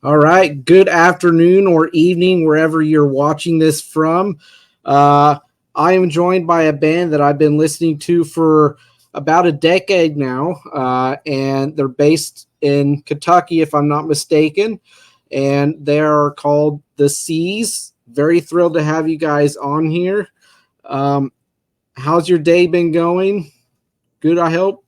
All right. Good afternoon or evening, wherever you're watching this from. I am joined by a band that I've been listening to for about a decade now, and they're based in Kentucky, if I'm not mistaken. And they are called The Seas. Very thrilled to have you guys on here. Um, how's your day been going? Good, I hope.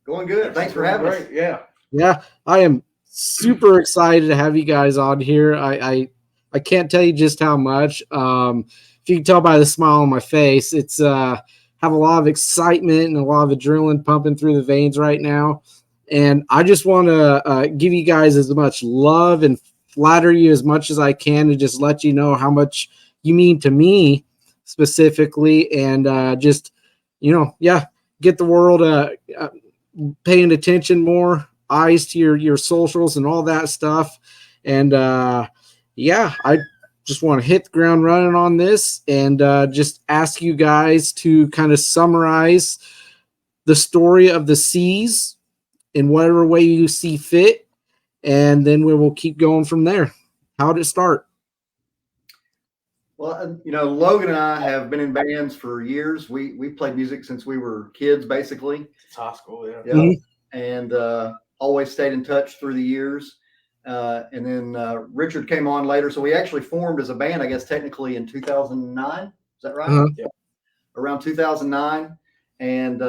Going good. Thanks for having us. Yeah. Yeah, I am super excited to have you guys on here. I can't tell you just how much. If you can tell by the smile on my face, it's have a lot of excitement and a lot of adrenaline pumping through the veins right now. And I just want to give you guys as much love and flatter you as much as I can to just let you know how much you mean to me specifically, and just get the world paying attention more, eyes to your socials and all that stuff. And I just want to hit the ground running on this and just ask you guys to kind of summarize the story of the Seas in whatever way you see fit, and then we will keep going from there. How did it start? Well, Logan and I have been in bands for years. We played music since we were kids, basically. It's high school, yeah. Yeah. Mm-hmm. And always stayed in touch through the years. And then Richard came on later. So we actually formed as a band, I guess, technically in 2009. Is that right? Uh-huh. Yeah. Around 2009. And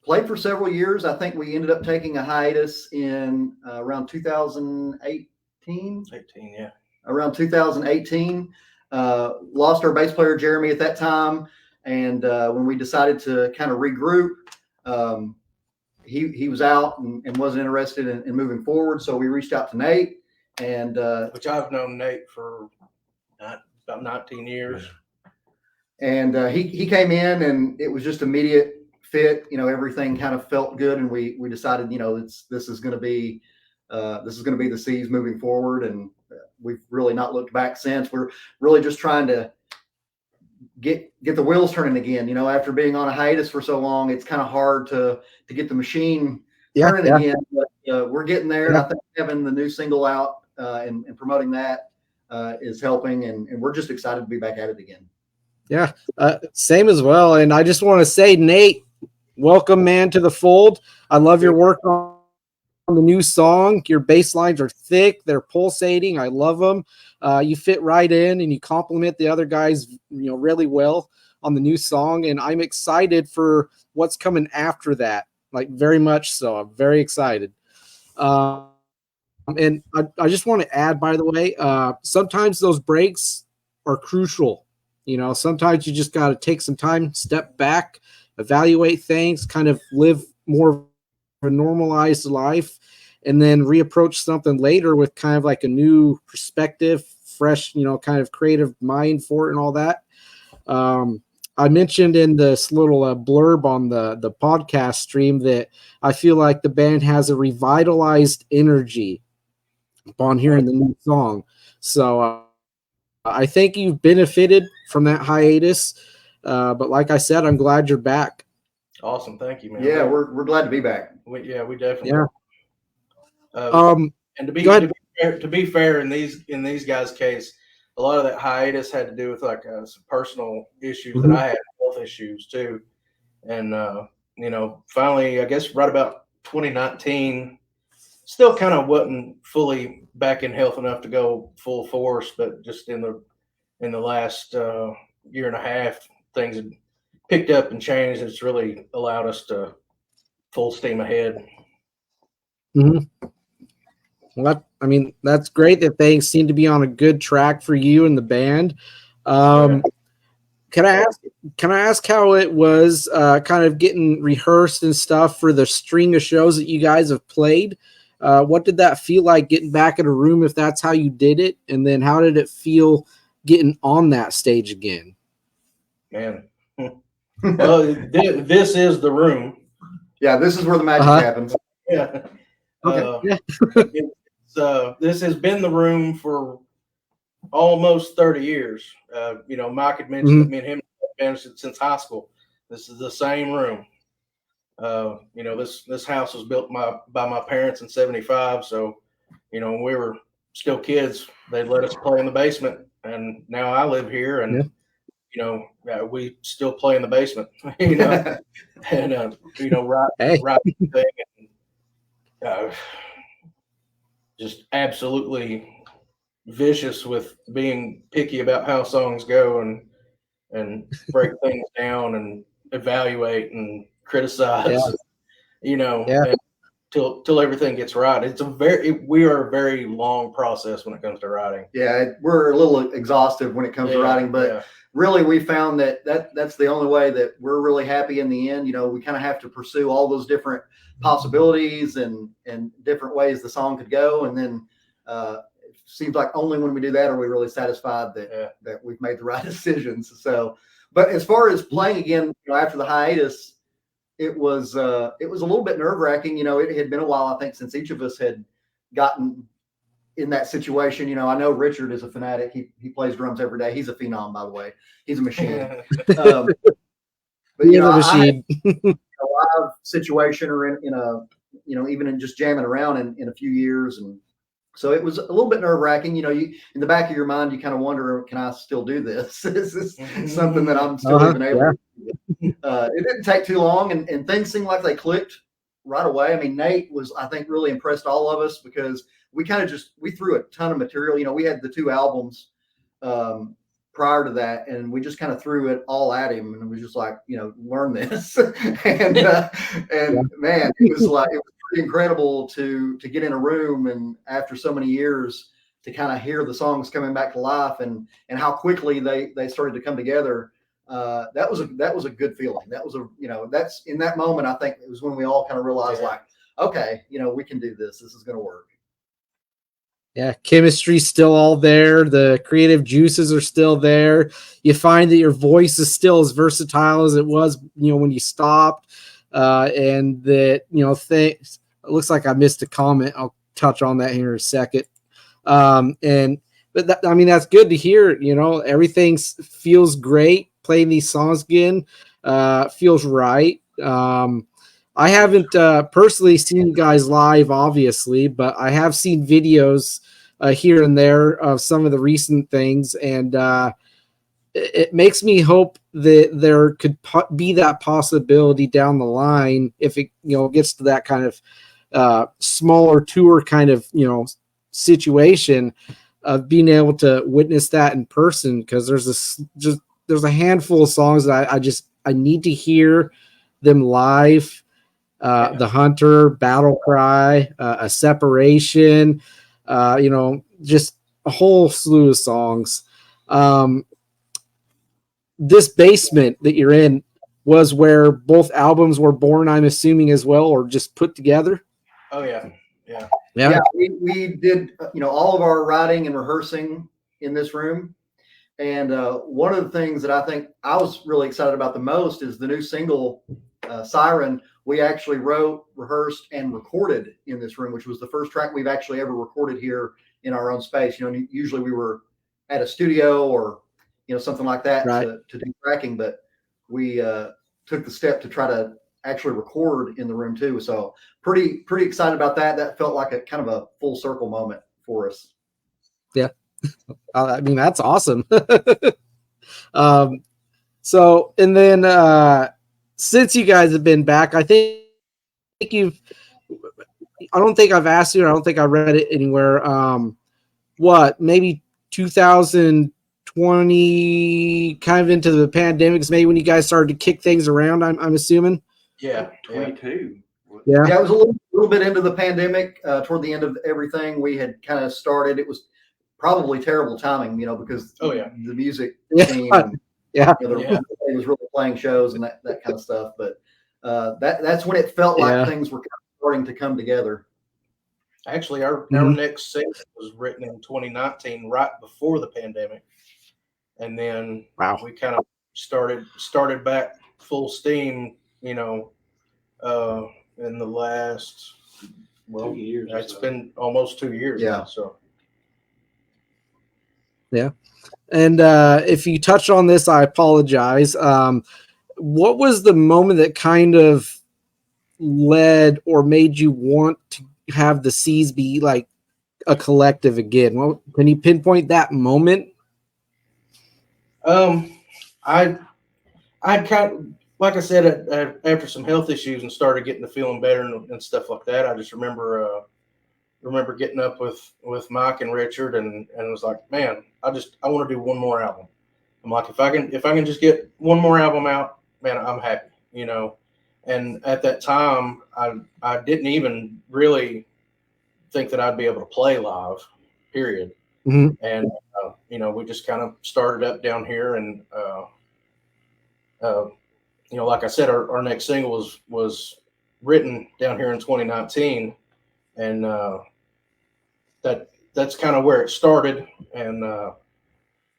played for several years. I think we ended up taking a hiatus in around 2018. Yeah. Around 2018. Lost our bass player, Jeremy, at that time. And when we decided to kind of regroup, he was out and wasn't interested in moving forward. So we reached out to Nate, and which I've known Nate for about 19 years. And he came in, and it was just immediate fit. Everything kind of felt good, and we decided, this is going to be the Seas moving forward, and we've really not looked back since. We're really just trying to get the wheels turning again. After being on a hiatus for so long, it's kind of hard to get the machine turning again. But we're getting there. Yeah. And I think having the new single out and promoting that is helping, and we're just excited to be back at it again. Yeah, same as well. And I just want to say, Nate, welcome, man, to the fold. I love your work on the new song. Your bass lines are thick, they're pulsating. I love them. You fit right in, and you complement the other guys, really well on the new song. And I'm excited for what's coming after that. Like, very much so. I'm very excited. And I just want to add, by the way, sometimes those breaks are crucial. Sometimes you just got to take some time, step back, evaluate things, kind of live more of a normalized life, and then reapproach something later with kind of like a new perspective, fresh, kind of creative mind for it and all that. I mentioned in this little blurb on the podcast stream that I feel like the band has a revitalized energy upon hearing the new song. So I think you've benefited from that hiatus. But like I said, I'm glad you're back. Awesome. Thank you, man. Yeah, we're glad to be back. We definitely. Yeah. And to be fair, in these guys' case, a lot of that hiatus had to do with like some personal issues that I had, health issues too. And finally, I guess right about 2019, still kind of wasn't fully back in health enough to go full force, but just in the last year and a half, things had picked up and changed. It's really allowed us to full steam ahead. Mm-hmm. Well, that's great that things seem to be on a good track for you and the band. Can I ask how it was kind of getting rehearsed and stuff for the string of shows that you guys have played? What did that feel like getting back in a room, if that's how you did it? And then how did it feel getting on that stage again? Man. Well, this is the room. Yeah, this is where the magic happens. Yeah. Okay. This has been the room for almost 30 years. Mike had mentioned that me and him have been since high school. This is the same room. This house was built by my parents in 75. So, we were still kids, they'd let us play in the basement, and now I live here, and we still play in the basement, and right thing, and just absolutely vicious with being picky about how songs go, and break things down and evaluate and criticize, and till everything gets right. We are a very long process when it comes to writing. Yeah, we're a little exhaustive when it comes to writing, but really we found that's the only way that we're really happy in the end. We kind of have to pursue all those different possibilities and different ways the song could go, and then it seems like only when we do that are we really satisfied that we've made the right decisions. So, but as far as playing again, after the hiatus, it was a little bit nerve-wracking. It had been a while, I think, since each of us had gotten in that situation. I know Richard is a fanatic. He plays drums every day. He's a phenom, by the way. He's a machine. But a machine. I had a live situation or in a even in just jamming around in a few years, and so it was a little bit nerve-wracking. You in the back of your mind, you kind of wonder, can I still do this? Is this something that I'm still even able to do? It didn't take too long, and things seemed like they clicked right away. I mean, Nate was, I think, really impressed all of us because we kind of we threw a ton of material. We had the 2 albums prior to that, and we just kind of threw it all at him, and it was just like, learn this. and man, it was pretty incredible to get in a room, and after so many years to kind of hear the songs coming back to life, and how quickly they started to come together. That was a good feeling. That was that's in that moment, I think it was when we all kind of realized like, okay, we can do this. This is going to work. Yeah, chemistry's still all there. The creative juices are still there. You find that your voice is still as versatile as it was, when you stopped. And that, things. It looks like I missed a comment. I'll touch on that here in a second. But that's good to hear. Everything feels great. Playing these songs again feels right. I haven't personally seen you guys live, obviously, but I have seen videos here and there of some of the recent things, and it makes me hope that there could be that possibility down the line if it gets to that kind of smaller tour kind of situation of being able to witness that in person, because there's a handful of songs that I need to hear them live. The Hunter, Battle Cry, A Separation, just a whole slew of songs. This basement that you're in was where both albums were born, I'm assuming, as well, or just put together? Oh, yeah. We did, all of our writing and rehearsing in this room. And one of the things that I think I was really excited about the most is the new single, Siren. We actually wrote, rehearsed, and recorded in this room, which was the first track we've actually ever recorded here in our own space. Usually we were at a studio or, something like that to do tracking, but we took the step to try to actually record in the room too. So pretty excited about that. That felt like a kind of a full circle moment for us. Yeah. That's awesome. So, and then since you guys have been back, I don't think I've asked you, I don't think I read it anywhere. Maybe 2020, kind of into the pandemics, maybe when you guys started to kick things around, I'm assuming. Yeah. 22. Yeah, it was a little bit into the pandemic. Toward the end of everything, we had kind of started. It was probably terrible timing, because the music team, and, everybody was really playing shows and that kind of stuff. But that's when it felt like things were kind of starting to come together. Actually, our next single was written in 2019, right before the pandemic, and then we kind of started back full steam, in the last 2 years. It's been almost 2 years now. So yeah. And if you touch on this, I apologize. What was the moment that kind of led or made you want to have the Seas be like a collective again? Well, can you pinpoint that moment? I kind of, like I said, after some health issues and started getting to feeling better and stuff like that. I just remember getting up with Mike and Richard and it was like, man, I want to do one more album. I'm like, if I can just get one more album out, man, I'm happy, you know. And at that time, I didn't even really think that I'd be able to play live, period. Mm-hmm. And you know, we just kind of started up down here, and you know, like I said, our next single was written down here in 2019, and that's kind of where it started, and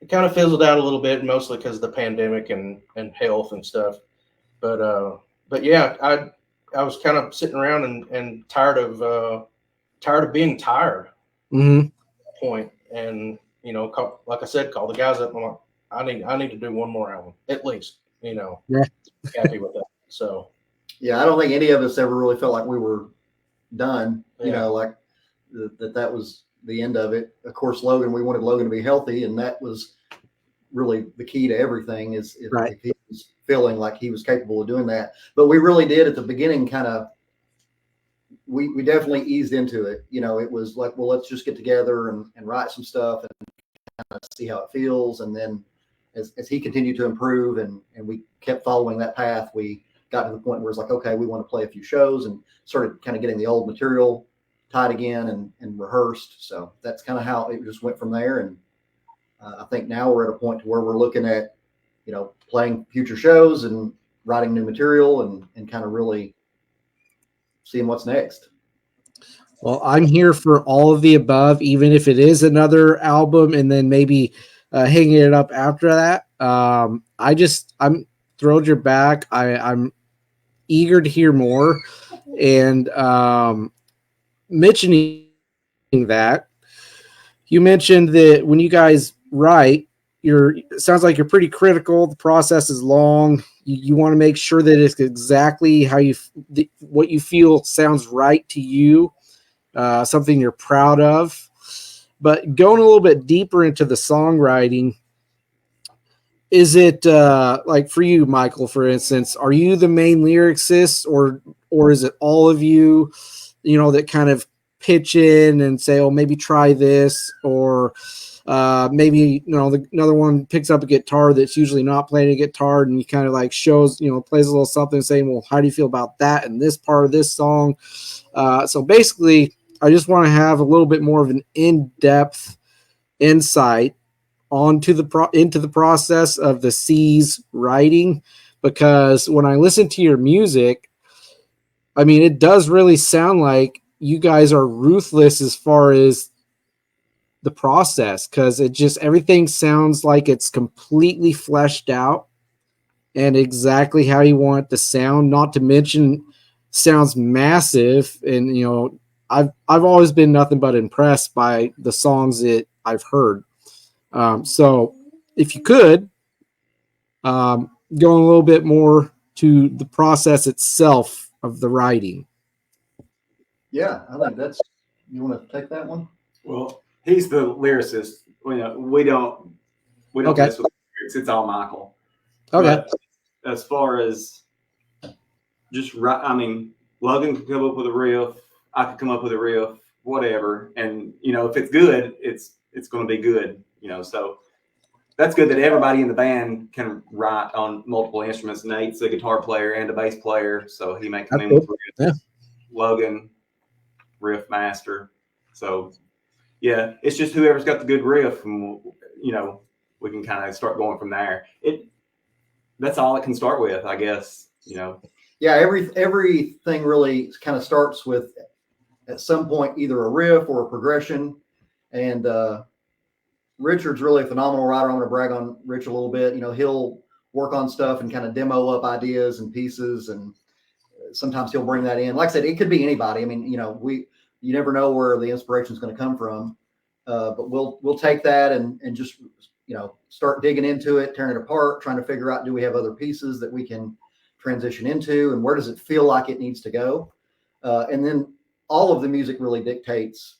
it kind of fizzled out a little bit, mostly because of the pandemic and health and stuff. But yeah, I was kind of sitting around and tired of being tired. Mm-hmm. At that point, and you know, like I said, call the guys up. And I'm like, I need to do one more album at least. You know, Yeah. Happy with that. So Yeah, I don't think any of us ever really felt like we were done. You Yeah. know, like that was the end of it. Of course, Logan, we wanted Logan to be healthy, and that was really the key to everything. Is Right. if he was feeling like he was capable of doing that. But we really did at the beginning kind of. We definitely eased into it. You know, it was like, well, let's just get together and write some stuff and kind of see how it feels. And then as he continued to improve and we kept following that path, we got to the point where it's like, okay, we want to play a few shows and started kind of getting the old material tied again and rehearsed. So that's kind of how it just went from there. And I think now we're at a point to where we're looking at, you know, playing future shows and writing new material and kind of really seeing what's next. Well, I'm here for all of the above, even if it is another album and then maybe hanging it up after that. I'm thrilled you're back. I'm eager to hear more. And mentioning that, you mentioned that when you guys write, it sounds like you're pretty critical. The process is long. You want to make sure that it's exactly how what you feel sounds right to you, something you're proud of. But going a little bit deeper into the songwriting, is it like for you, Michael, for instance, are you the main lyricist, or is it all of you, you know, that kind of pitch in and say, oh, maybe try this, or maybe, you know, another one picks up a guitar that's usually not playing a guitar, and he kind of like shows, you know, plays a little something saying, well, how do you feel about that and this part of this song? So basically, I just want to have a little bit more of an in-depth insight into the process of the C's writing, because when I listen to your music, I mean, it does really sound like you guys are ruthless as far as the process, because it just everything sounds like it's completely fleshed out and exactly how you want it to sound. Not to mention, sounds massive, and you know, I've always been nothing but impressed by the songs that I've heard. So if you could go a little bit more to the process itself of the writing. Yeah, I think that's. You want to take that one? Well, he's the lyricist. You know, we don't Okay. mess with lyrics. It's all Michael. Okay. But as far as just right, I mean, Logan could come up with a riff. I could come up with a riff, whatever. And you know, if it's good, it's going to be good. You know, so that's good that everybody in the band can write on multiple instruments. Nate's a guitar player and a bass player, so he may come in with riffs. Yeah. Logan, riff master. So yeah, it's just whoever's got the good riff, and you know, we can kind of start going from there. That's all it can start with, I guess. You know. Yeah, everything really kind of starts with at some point either a riff or a progression, and Richard's really a phenomenal writer. I'm going to brag on Rich a little bit. You know, he'll work on stuff and kind of demo up ideas and pieces, and sometimes he'll bring that in. Like I said, it could be anybody. I mean, you know, you never know where the inspiration is going to come from, but we'll take that and just, you know, start digging into it, tearing it apart, trying to figure out, do we have other pieces that we can transition into, and where does it feel like it needs to go? And then all of the music really dictates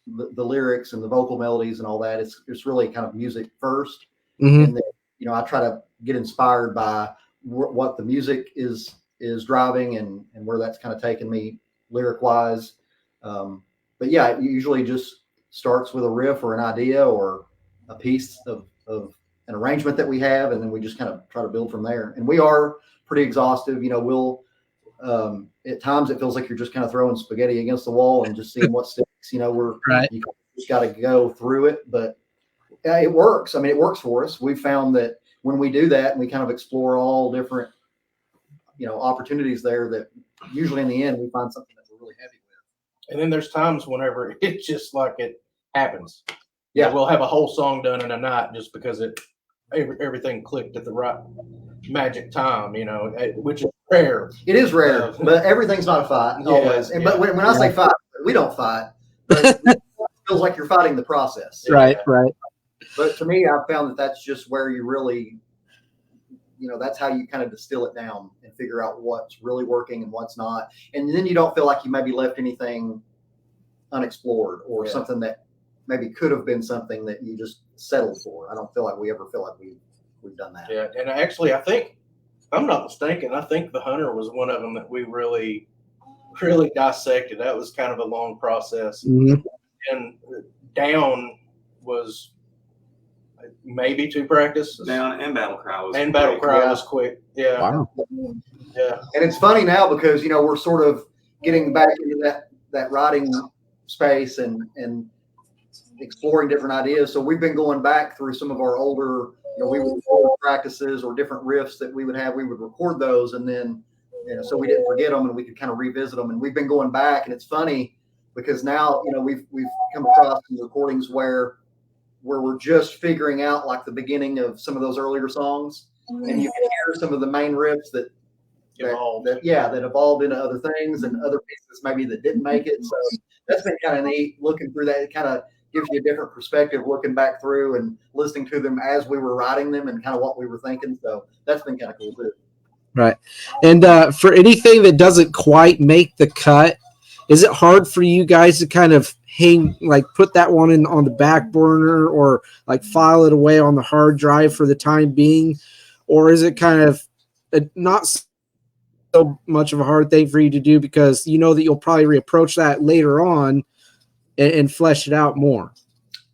the lyrics and the vocal melodies and all that. It's really kind of music first, Mhm. and then I try to get inspired by what the music is driving and where that's kind of taken me lyric wise. But yeah, it usually just starts with a riff or an idea or a piece of an arrangement that we have, and then we just kind of try to build from there. And we are pretty exhaustive. We'll at times it feels like you're just kind of throwing spaghetti against the wall and just seeing what sticks. Right. You just got to go through it, but it works. I mean, it works for us. We found that when we do that and we kind of explore all different opportunities there, that usually in the end we find something that we're really happy with. And then there's times whenever it's just like it happens. Yeah. We'll have a whole song done in a night just because everything clicked at the right magic time, which is rare. It is rare, but everything's not a fight always. Yeah. But when I say fight, we don't fight. But it feels like you're fighting the process. Right. But to me, I've found that that's just where you really, that's how you kind of distill it down and figure out what's really working and what's not. And then you don't feel like you maybe left anything unexplored or something that maybe could have been something that you just settled for. I don't feel like we ever feel like we've done that. Yeah. And actually, I think, if I'm not mistaken, I think The Hunter was one of them that we really, really dissected. That was kind of a long process. Mhm. And Down was maybe 2 practices. Down and Battle Cry was And Battle quick. Cry was quick. Yeah. Wow. Yeah. And it's funny now because we're sort of getting back into that writing space and exploring different ideas. So we've been going back through some of our older, we would record practices or different riffs that we would have. We would record those, and then so we didn't forget them, and we could kind of revisit them. And we've been going back, and it's funny because now we've come across some recordings where we're just figuring out like the beginning of some of those earlier songs, and you can hear some of the main riffs that evolved into other things and other pieces maybe that didn't make it. So that's been kind of neat looking through that. It kind of gives you a different perspective looking back through and listening to them as we were writing them and kind of what we were thinking. So that's been kind of cool too. Right. And for anything that doesn't quite make the cut, is it hard for you guys to kind of put that one on the back burner or like file it away on the hard drive for the time being? Or is it kind of not so much of a hard thing for you to do because that you'll probably reapproach that later on and flesh it out more?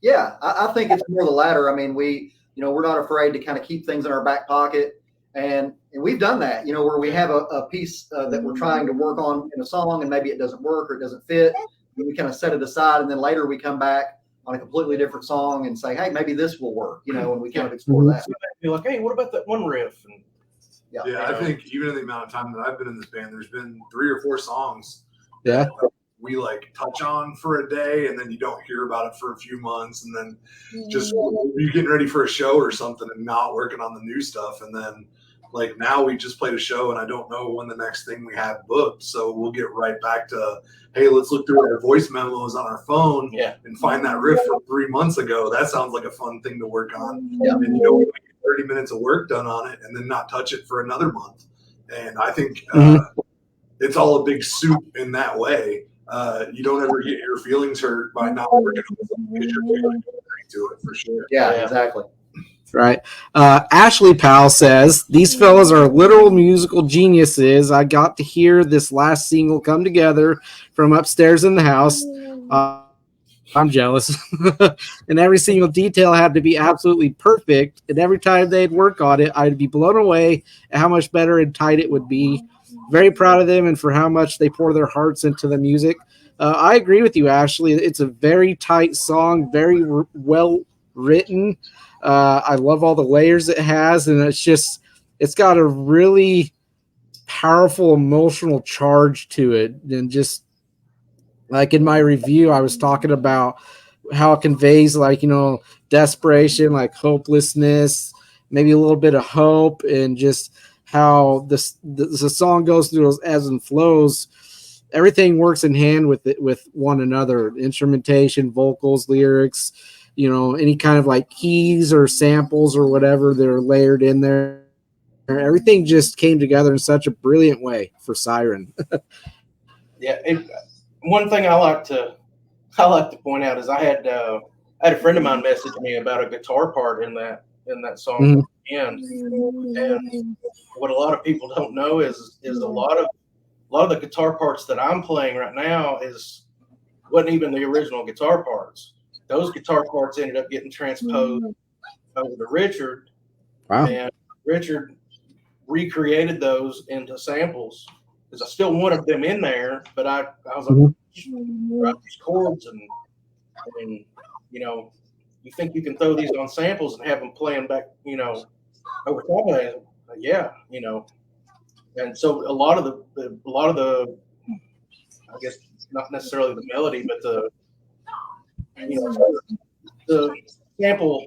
Yeah, I think it's more the latter. I mean, we're not afraid to kind of keep things in our back pocket. And we've done that, where we have a piece that we're trying to work on in a song and maybe it doesn't work or it doesn't fit. And we kind of set it aside. And then later we come back on a completely different song and say, hey, maybe this will work, and we kind of explore that. Be like, hey, what about that one riff? And yeah, I think even in the amount of time that I've been in this band, there's been 3 or 4 songs Yeah. that we touch on for a day and then you don't hear about it for a few months, and then just you're getting ready for a show or something and not working on the new stuff. And then now we just played a show and I don't know when the next thing we have booked. So we'll get right back to, hey, let's look through our voice memos on our phone and find that riff from 3 months ago. That sounds like a fun thing to work on. Yeah. And we get 30 minutes of work done on it and then not touch it for another month. And I think it's all a big soup in that way. You don't ever get your feelings hurt by not working on something because you're really to it for sure. Yeah, exactly. Right. Ashley Powell says, these fellas are literal musical geniuses. I got to hear this last single come together from upstairs in the house. I'm jealous. And every single detail had to be absolutely perfect. And every time they'd work on it, I'd be blown away at how much better and tight it would be. Very proud of them and for how much they pour their hearts into the music. I agree with you, Ashley. It's a very tight song, very well written. I love all the layers it has, and it's got a really powerful emotional charge to it. And just like in my review, I was talking about how it conveys desperation, hopelessness, maybe a little bit of hope, and just how the song goes through those ebbs and flows. Everything works in hand with one another. Instrumentation, vocals, lyrics, any kind of keys or samples or whatever that are layered in there. Everything just came together in such a brilliant way for Siren. Yeah. One thing I like to I like to point out is I had a friend of mine message me about a guitar part in that song. And what a lot of people don't know is a lot of the guitar parts that I'm playing right now wasn't even the original guitar parts. Those guitar parts ended up getting transposed over to Richard, Wow. and Richard recreated those into samples because I still wanted them in there, but I was like, write these chords and you know, you think you can throw these on samples and have them playing back, over top of it? Yeah, and so a lot of the I guess not necessarily the melody, but the sample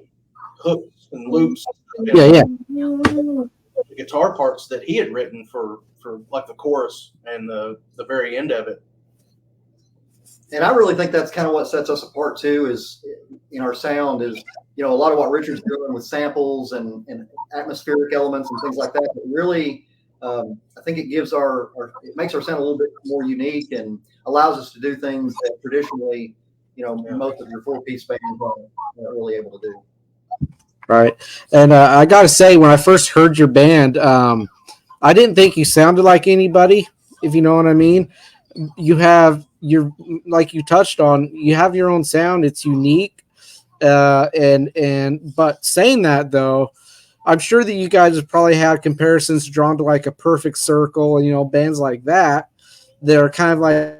hooks and loops. Yeah. The guitar parts that he had written for like the chorus and the very end of it. And I really think that's kind of what sets us apart too, is in our sound is, a lot of what Richard's doing with samples and atmospheric elements and things like that. But really, I think it gives it makes our sound a little bit more unique and allows us to do things that traditionally, most of your 4-piece bands aren't really able to do. Right. And I got to say, when I first heard your band, I didn't think you sounded like anybody, if you know what I mean. Like you touched on, you have your own sound. It's unique. But saying that though, I'm sure that you guys have probably had comparisons drawn to like a Perfect Circle and, bands like that. They're kind of like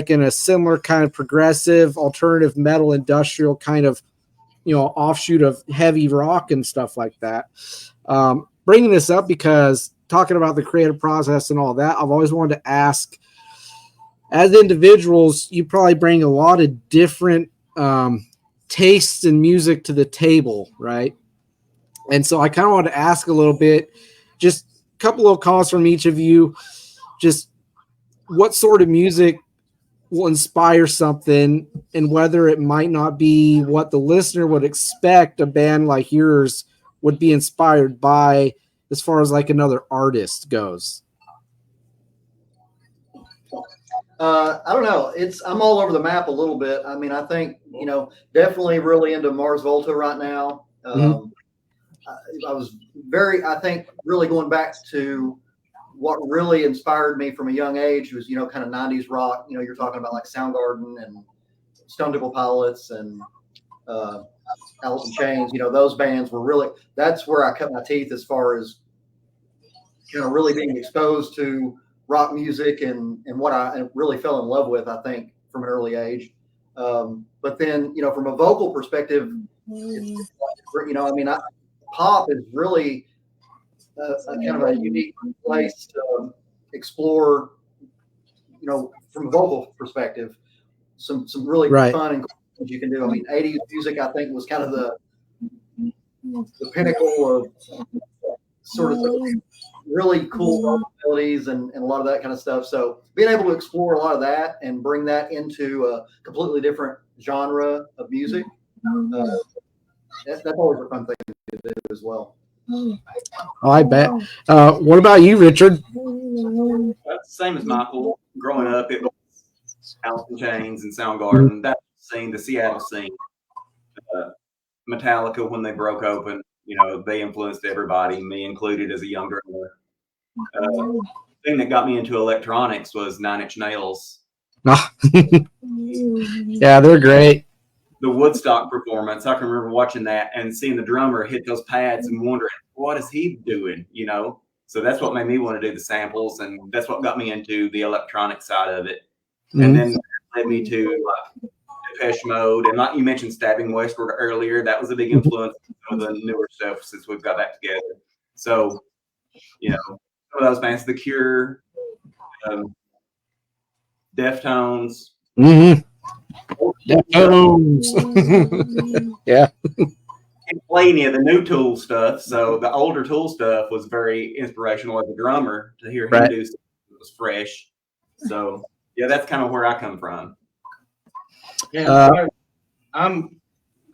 in a similar kind of progressive alternative metal industrial kind of, offshoot of heavy rock and stuff like that. Bringing this up because talking about the creative process and all that, I've always wanted to ask, as individuals, you probably bring a lot of different tastes in music to the table, right? And so I kind of want to ask a little bit, just a couple of calls from each of you, just what sort of music will inspire something and whether it might not be what the listener would expect a band like yours would be inspired by as far as like another artist goes. I don't know. I'm all over the map a little bit. I mean, I think, definitely really into Mars Volta right now. I was I think really going back to what really inspired me from a young age was, kind of 90s rock. You're talking about like Soundgarden and Stone Temple Pilots and Alice in Chains. Those bands were really, that's where I cut my teeth as far as, really being exposed to rock music and what I really fell in love with, I think, from an early age. But then, from a vocal perspective, pop is really a kind of a unique place to explore, from a vocal perspective, some really fun and cool things you can do. I mean, 80s music, I think, was kind of the pinnacle of sort of really cool melodies and a lot of that kind of stuff. So being able to explore a lot of that and bring that into a completely different genre of music, that's always a fun thing to do as well. Oh, I bet. What about you, Richard? That's the same as Michael. Growing up, it was Alice in Chains and Soundgarden. That scene, the Seattle scene. Metallica, when they broke open, they influenced everybody, me included as a young drummer. The thing that got me into electronics was 9 Inch Nails. Yeah, they're great. The Woodstock performance, I can remember watching that and seeing the drummer hit those pads and wondering, what is he doing? So that's what made me want to do the samples, and that's what got me into the electronic side of it. And then that led me to Depeche Mode, and like you mentioned Stabbing Westward earlier, that was a big influence on some of the newer stuff since we've got back together. So, some of those bands, The Cure, Deftones. Deftones. Yeah. Can't play any of the new Tool stuff, so the older Tool stuff was very inspirational as a drummer. To hear him do stuff that was fresh. So yeah, that's kind of where I come from. Yeah, I'm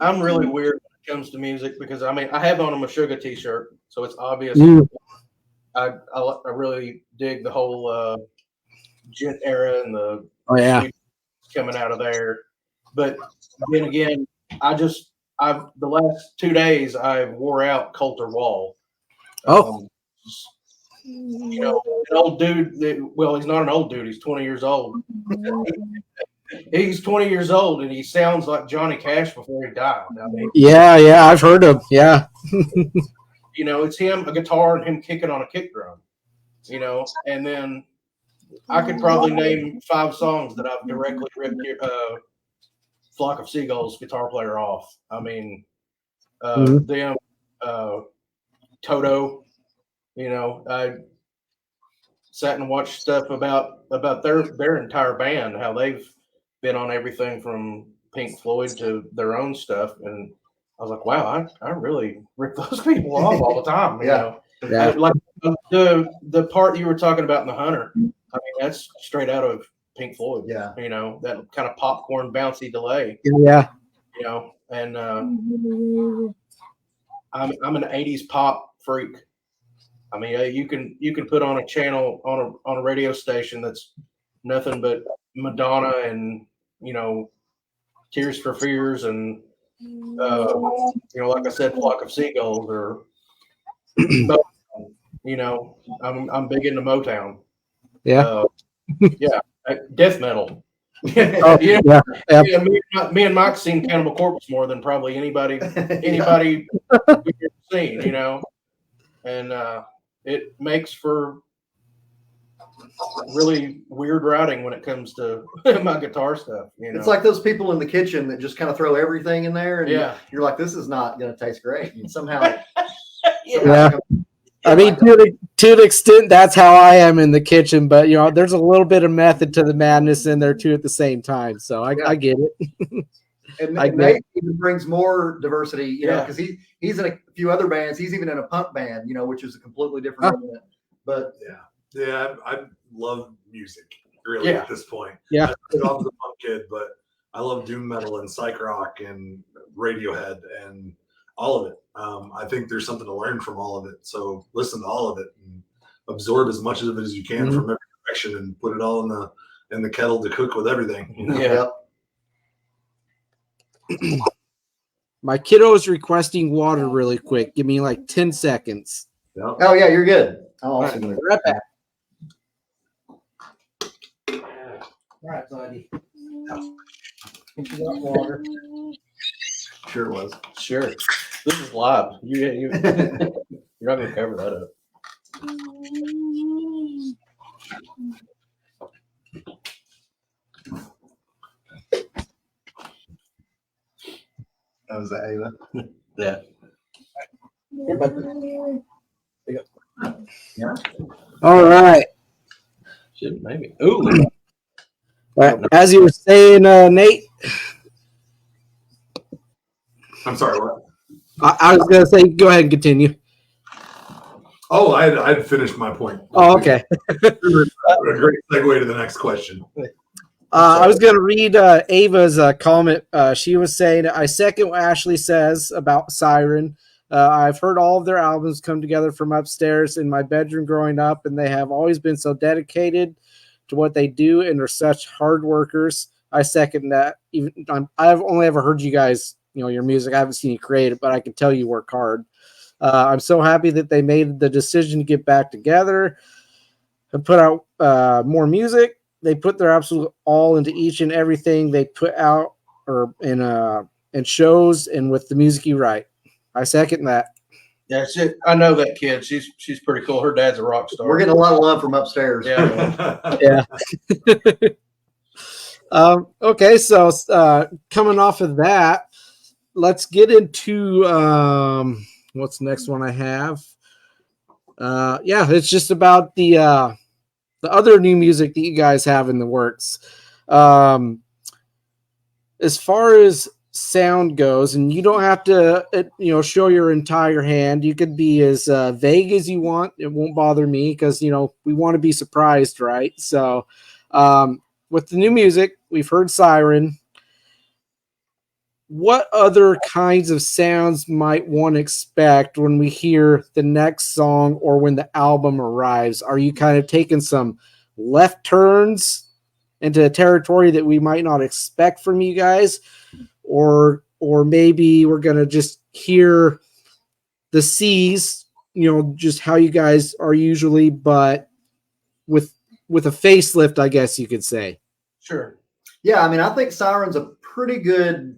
really weird when it comes to music because I have on a Meshuggah t-shirt, so it's obvious. I really dig the whole Gent era and the coming out of there. But then again, I've the last 2 days I wore out Coulter Wall. Oh. You know, an old dude. Well, he's not an old dude. He's 20 years old. He's 20 years old, and he sounds like Johnny Cash before he died. I mean, Yeah, I've heard him. Yeah. you know, it's him, a guitar, and him kicking on a kick drum. You know, and then I could probably name 5 songs that I've directly ripped Flock of Seagulls guitar player off. I mean, them, Toto. You know, I sat and watched stuff about their entire band, how they've been on everything from Pink Floyd to their own stuff, and I was like, wow, I really rip those people off all the time. You know, like the part you were talking about in The Hunter. I mean, that's straight out of Pink Floyd. Yeah, you know, that kind of popcorn bouncy delay. Yeah, you know, and I'm an '80s pop freak. I mean, you can put on a channel on a radio station that's nothing but Madonna and, you know, Tears for Fears and you know, like I said, Flock of Seagulls or you know, I'm big into Motown. Yeah. Death metal. Yeah. Me and Mike seen Cannibal Corpse more than probably anybody we've ever seen, you know, and it makes for really weird routing when it comes to my guitar stuff. You know, it's like those people in the kitchen that just kind of throw everything in there, and you're like, this is not going to taste great, and somehow. I mean, to an extent, that's how I am in the kitchen, but you know, there's a little bit of method to the madness in there too at the same time. So I get it. And Nate even brings more diversity, you know, because he's in a few other bands. He's even in a punk band, you know, which is a completely different element. But I love music really at this point. Yeah, I started off as a punk kid, but I love doom metal and psych rock and Radiohead and all of it. I think there's something to learn from all of it. So listen to all of it and absorb as much of it as you can from every direction and put it all in the kettle to cook with everything. You know? Yeah. My kiddo is requesting water really quick. Give me like 10 seconds. Yep. Oh yeah, you're good. I'll also do it. Right back. All right, buddy. You got water. Sure was. Sure. This is live. You're not going to cover that up. That was Ava. Yeah. All right. Shit, maybe. Ooh. All right. As you were saying, Nate. I'm sorry, what? I was going to say, go ahead and continue. Oh, I'd finished my point. Oh, okay. A great segue to the next question. I was going to read Ava's comment. She was saying, I second what Ashley says about Siren. I've heard all of their albums come together from upstairs in my bedroom growing up, and they have always been so dedicated to what they do and are such hard workers. I second that. I've only ever heard you guys, you know, your music. I haven't seen you create it, but I can tell you work hard. I'm so happy that they made the decision to get back together and put out more music. They put their absolute all into each and everything they put out or in shows and with the music you write. I second that. Yeah, I know that kid. She's pretty cool. Her dad's a rock star. We're getting a lot of love from upstairs. Yeah. Yeah. Okay, so coming off of that, let's get into what's the next one I have. It's just about the other new music that you guys have in the works. As far as sound goes, and you don't have to show your entire hand. You could be as vague as you want. It won't bother me because we want to be surprised, right? So with the new music, we've heard Siren. What other kinds of sounds might one expect when we hear the next song or when the album arrives? Are you kind of taking some left turns into a territory that we might not expect from you guys, or maybe we're gonna just hear the C's, just how you guys are usually, but with a facelift, I guess you could say. Sure. Yeah, I mean, I think Siren's a pretty good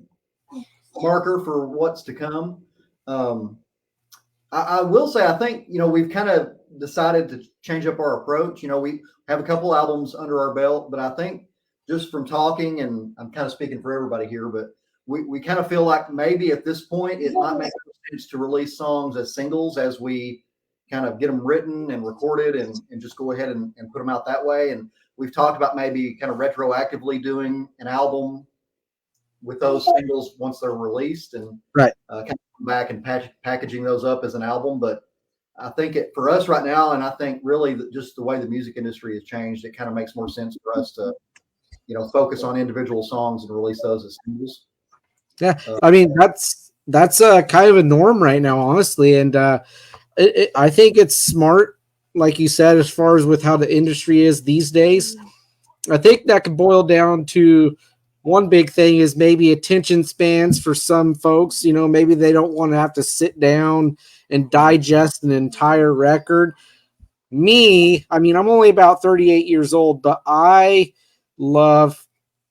marker for what's to come. I will say, I think, we've kind of decided to change up our approach. We have a couple albums under our belt, but I think just from talking, and I'm kind of speaking for everybody here, but we kind of feel like maybe at this point it might make sense to release songs as singles as we kind of get them written and recorded and just go ahead and put them out that way. And we've talked about maybe kind of retroactively doing an album with those singles once they're released, and right, kind of come back and packaging those up as an album. But I think for us right now, and I think really just the way the music industry has changed, it kind of makes more sense for us to, focus on individual songs and release those as singles. Yeah, I mean that's kind of a norm right now, honestly, and I think it's smart, like you said, as far as with how the industry is these days. I think that could boil down to one big thing is maybe attention spans for some folks. Maybe they don't want to have to sit down and digest an entire record. Me, I mean, I'm only about 38 years old, but I love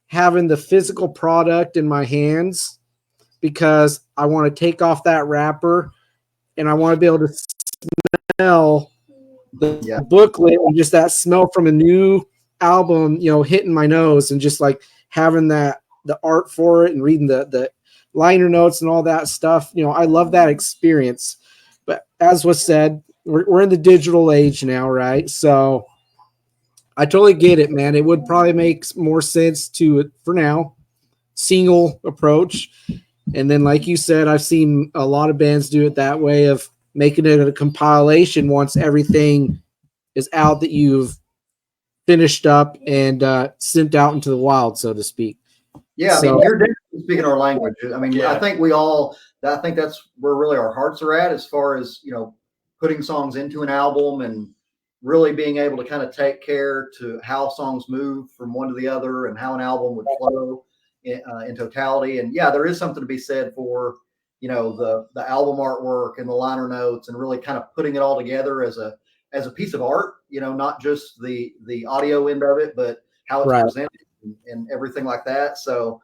having the physical product in my hands because I want to take off that wrapper and I want to be able to smell the booklet and just that smell from a new album, hitting my nose, and just like having the art for it and reading the liner notes and all that stuff. I love that experience. But as was said, we're in the digital age now, right? So I totally get it, man. It would probably make more sense to, for now, single approach. And then, like you said, I've seen a lot of bands do it that way of making it a compilation once everything is out that you've finished up and sent out into the wild, so to speak. Yeah, So, I mean, you're definitely speaking our language. I mean, Yeah. I think that's where really our hearts are at, as far as, putting songs into an album and really being able to kind of take care to how songs move from one to the other and how an album would flow in totality. And yeah, there is something to be said for, the album artwork and the liner notes and really kind of putting it all together as a piece of art, not just the audio end of it, but how it's right. presented and everything like that. So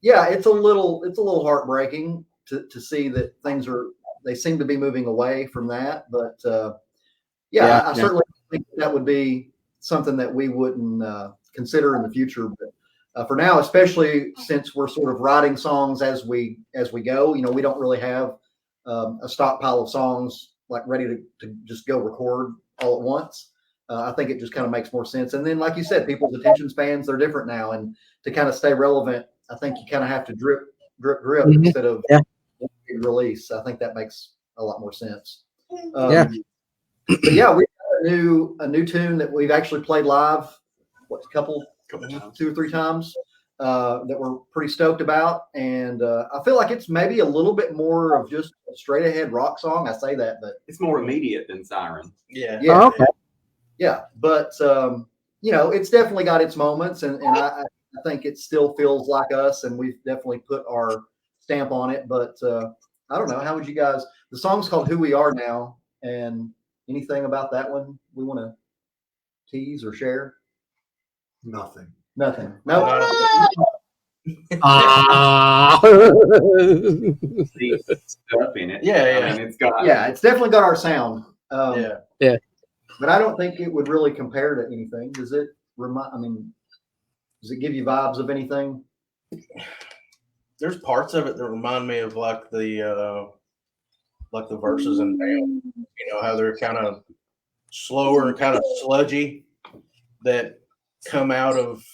yeah, it's a little heartbreaking to see that they seem to be moving away from that. But I certainly think that would be something that we wouldn't consider in the future. But for now, especially since we're sort of writing songs as we go, we don't really have a stockpile of songs like ready to just go record all at once. I think it just kind of makes more sense. And then, like you said, people's attention spans, they're different now. And to kind of stay relevant, I think you kind of have to drip instead of release. I think that makes a lot more sense. But yeah, we got a new tune that we've actually played live, couple 2 or 3 times, that we're pretty stoked about. And I feel like it's maybe a little bit more of just a straight ahead rock song. I say that, but it's more immediate than Siren. Yeah. Oh, okay. Yeah, but it's definitely got its moments, and I think it still feels like us, and we've definitely put our stamp on it. But I don't know, how would you guys? The song's called "Who We Are Now," and anything about that one we want to tease or share? Nothing. Nothing. No. See stuff in it. Yeah. I mean, it's It's definitely got our sound. Yeah. But I don't think it would really compare to anything. Does it does it give you vibes of anything? There's parts of it that remind me of like the verses in Bam. How they're kind of slower and kind of sludgy that come out of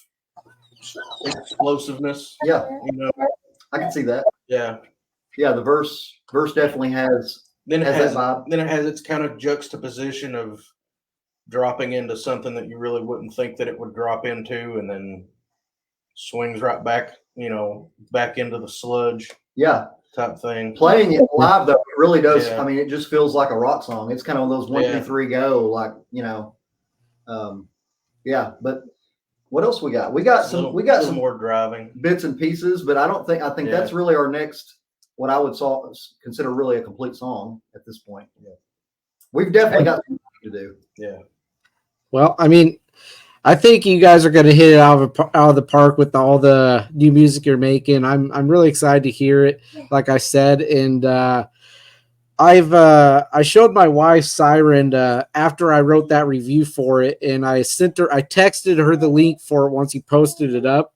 explosiveness. Yeah. I can see that. Yeah. Yeah, the verse definitely has Then it that has vibe. then it has its kind of juxtaposition of dropping into something that you really wouldn't think that it would drop into, and then swings right back, back into the sludge Yeah. type thing. Playing it live though, it really does. Yeah. I mean, it just feels like a rock song. It's kind of those 1, 2, 3 go, like, yeah. But What else we got? We got some more driving bits and pieces, but I think that's really our next, what I would consider really a complete song at this point. Yeah. We've definitely got something to do. Yeah. Well, I mean, I think you guys are going to hit it out of the park with all the new music you're making. I'm really excited to hear it, like I said, and I showed my wife Siren after I wrote that review for it, and I texted her the link for it once he posted it up,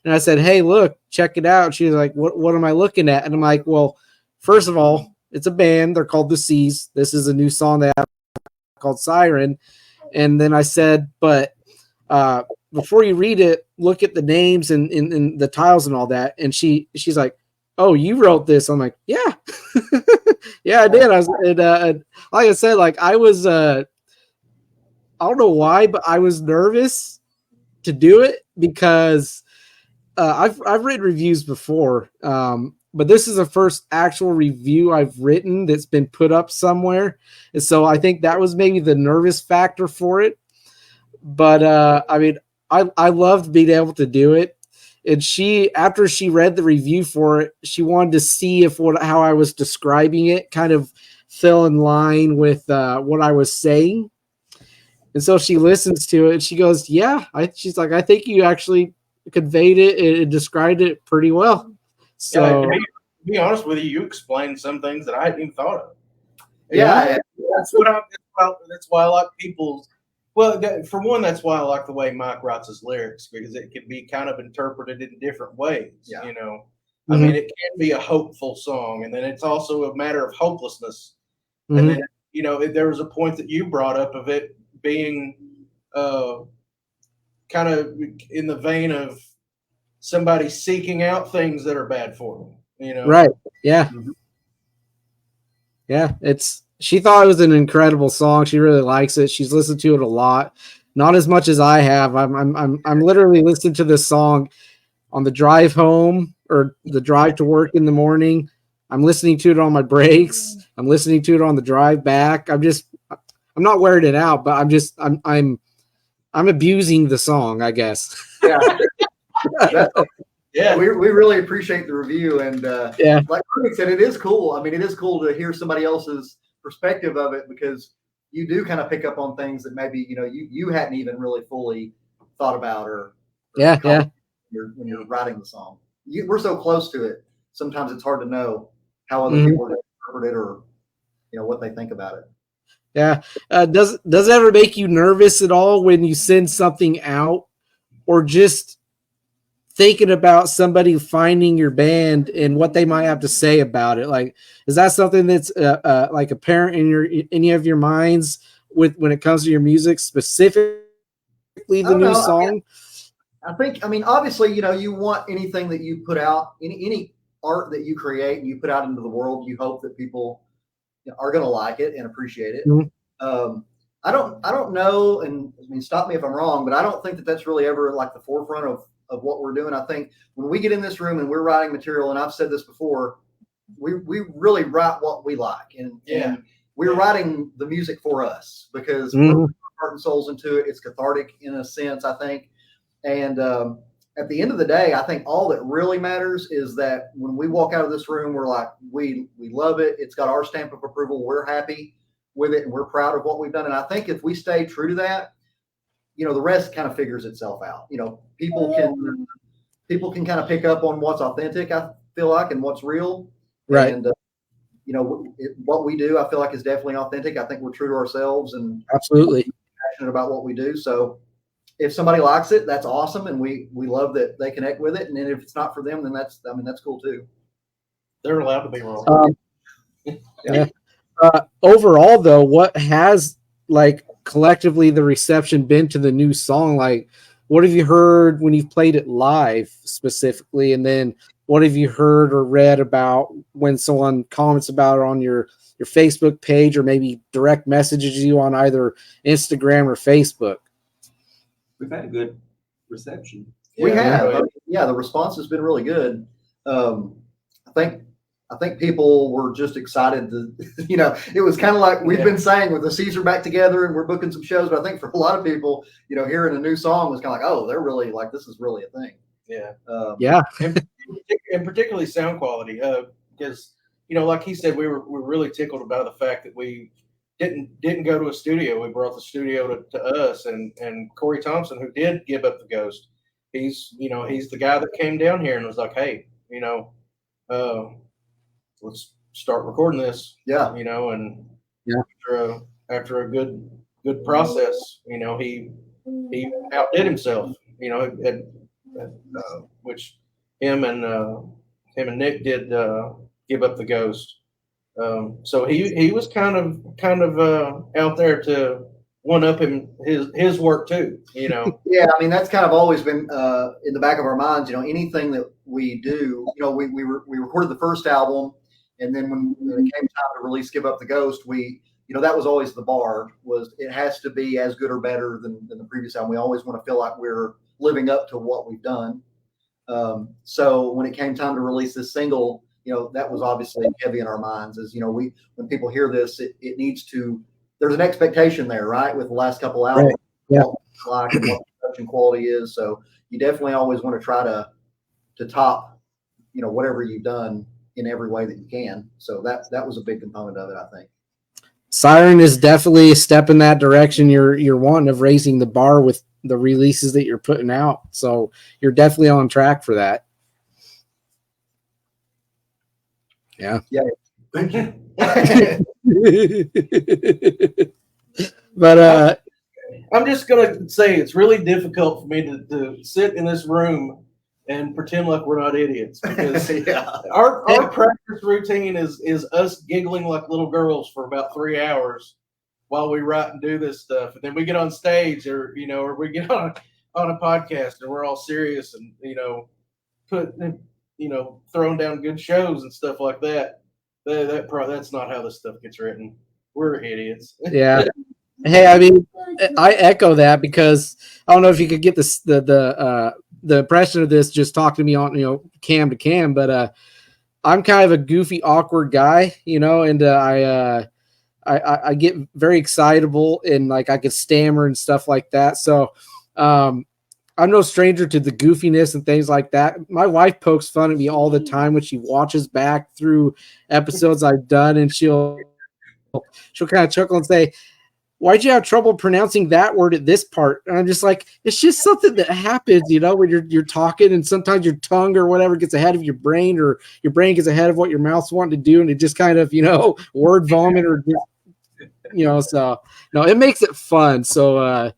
and I said, "Hey, look, check it out." She was like, "What am I looking at?" And I'm like, "Well, first of all, it's a band. They're called the Seas. This is a new song they have called Siren." And then I said, "But before you read it, look at the names and the titles and all that." And she's like, "Oh, you wrote this?" I'm like, "Yeah." Yeah, I did. Like I said, like I was, I don't know why, but I was nervous to do it because I've written reviews before, but this is the first actual review I've written that's been put up somewhere, and so I think that was maybe the nervous factor for it. But I mean, I loved being able to do it. And after she read the review for it, she wanted to see if how I was describing it kind of fell in line with what I was saying. And so she listens to it and she goes, "Yeah." She's like, "I think you actually conveyed it and described it pretty well." So, to be honest with you, you explained some things that I hadn't even thought of. Yeah, that's why I like people's. Well, for one, that's why I like the way Mike writes his lyrics, because it can be kind of interpreted in different ways. Yeah. You know, I mean, it can be a hopeful song, and then it's also a matter of hopelessness. Mm-hmm. And then, you know, there was a point that you brought up of it being kind of in the vein of somebody seeking out things that are bad for them. You know, right? Yeah, yeah. She thought it was an incredible song. She really likes it. She's listened to it a lot, not as much as I have. I'm literally listening to this song on the drive home or the drive to work in the morning. I'm listening to it on my breaks. I'm listening to it on the drive back. I'm not wearing it out, but I'm abusing the song, I guess. Yeah. Yeah. We really appreciate the review, and yeah, like Craig said, it is cool. I mean, it is cool to hear somebody else's perspective of it, because you do kind of pick up on things that maybe you hadn't even really fully thought about or yeah. when you're writing the song. We're so close to it. Sometimes it's hard to know how other people interpret it or what they think about it. Yeah. Does it ever make you nervous at all when you send something out, or just thinking about somebody finding your band and what they might have to say about it? Like, is that something that's like apparent in any of your minds when it comes to your music, specifically the new song? I mean, obviously, you want anything that you put out, any art that you create and you put out into the world, you hope that people are going to like it and appreciate it. Mm-hmm. I don't know, and I mean, stop me if I'm wrong, but I don't think that that's really ever like the forefront of what we're doing. I think when we get in this room and we're writing material, and I've said this before, we really write what we like, and we're writing the music for us because we're putting our heart and souls into it. It's cathartic in a sense, I think. And at the end of the day, I think all that really matters is that when we walk out of this room, we're like, we love it. It's got our stamp of approval. We're happy with it, and we're proud of what we've done. And I think if we stay true to that, the rest kind of figures itself out. People can kind of pick up on what's authentic, I feel like, and what's real. Right. And what we do, I feel like, is definitely authentic. I think we're true to ourselves and absolutely passionate about what we do. So if somebody likes it, that's awesome, and we love that they connect with it. And then if it's not for them, then that's cool too. They're allowed to be wrong. Yeah. Overall, though, what has collectively the reception been to the new song? Like, what have you heard when you've played it live specifically, and then what have you heard or read about when someone comments about it on your Facebook page, or maybe direct messages you on either Instagram or Facebook? We've had a good reception. We have. The response has been really good. I think I think people were just excited to, it was kind of like we've been saying with the Caesar back together and we're booking some shows. But I think for a lot of people, hearing a new song was kind of like, oh, they're really like, this is really a thing. Yeah. And particularly sound quality. Because, like he said, we're really tickled about the fact that we didn't go to a studio. We brought the studio to us, and Corey Thompson, who did give up the ghost, he's the guy that came down here and was like, hey, let's start recording this. Yeah. And after a good process, he outdid himself, which him and Nick did give up the ghost. So he was kind of out there to one up him his work too, Yeah, I mean that's kind of always been in the back of our minds. Anything that we do, we recorded the first album, and then when it came time to release "Give Up the Ghost," we that was always the bar. Was it has to be as good or better than the previous album. We always want to feel like we're living up to what we've done. So when it came time to release this single, that was obviously heavy in our minds. As when people hear this, it needs to. There's an expectation there, right? With the last couple albums, right. Yeah. Like and what the production quality is. So you definitely always want to try to top, whatever you've done in every way that you can. So that was a big component of it, I think. Siren is definitely a step in that direction. You're wanting of raising the bar with the releases that you're putting out. So you're definitely on track for that. Yeah. Yeah. Thank you. But I'm just gonna say it's really difficult for me to sit in this room and pretend like we're not idiots, because our practice routine is us giggling like little girls for about 3 hours while we write and do this stuff, and then we get on stage or we get on a podcast and we're all serious and throwing down good shows and stuff like that. That's not how this stuff gets written. We're idiots. Yeah. Hey, I mean, I echo that, because I don't know if you could get this the impression of this just talking to me on cam to cam, but I'm kind of a goofy, awkward guy, and I get very excitable and like I could stammer and stuff like that. So I'm no stranger to the goofiness and things like that. My wife pokes fun at me all the time when she watches back through episodes I've done, and she'll kind of chuckle and say, why'd you have trouble pronouncing that word at this part? And I'm just like, it's just something that happens, when you're talking, and sometimes your tongue or whatever gets ahead of your brain, or your brain gets ahead of what your mouth's wanting to do, and it just kind of, word vomit or so no, it makes it fun. So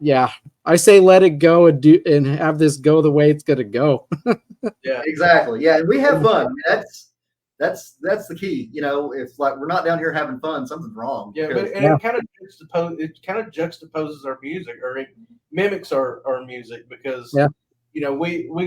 yeah, I say let it go and have this go the way it's gonna go. Yeah, exactly. Yeah, and we have fun. I mean, that's the key. If like we're not down here having fun, something's wrong. Yeah, but it kind of juxtaposes our music, or it mimics our music, because we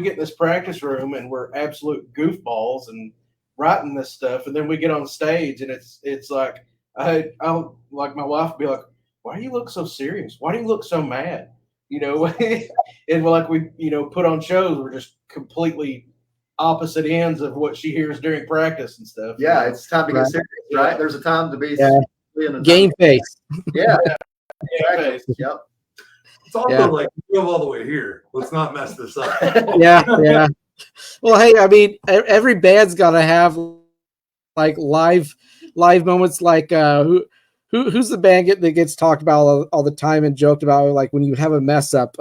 get in this practice room and we're absolute goofballs and writing this stuff, and then we get on stage and it's like I'll like my wife be like, why do you look so serious? Why do you look so mad? And like we put on shows, we're just completely opposite ends of what she hears during practice and stuff. Yeah, it's time to get serious, right? There's a time to be game face. Yeah. Game face. Yep. It's also like we drove all the way here. Let's not mess this up. Yeah. Well, hey, I mean, every band's got to have like live moments. Like who's the band that gets talked about all the time and joked about, like when you have a mess up?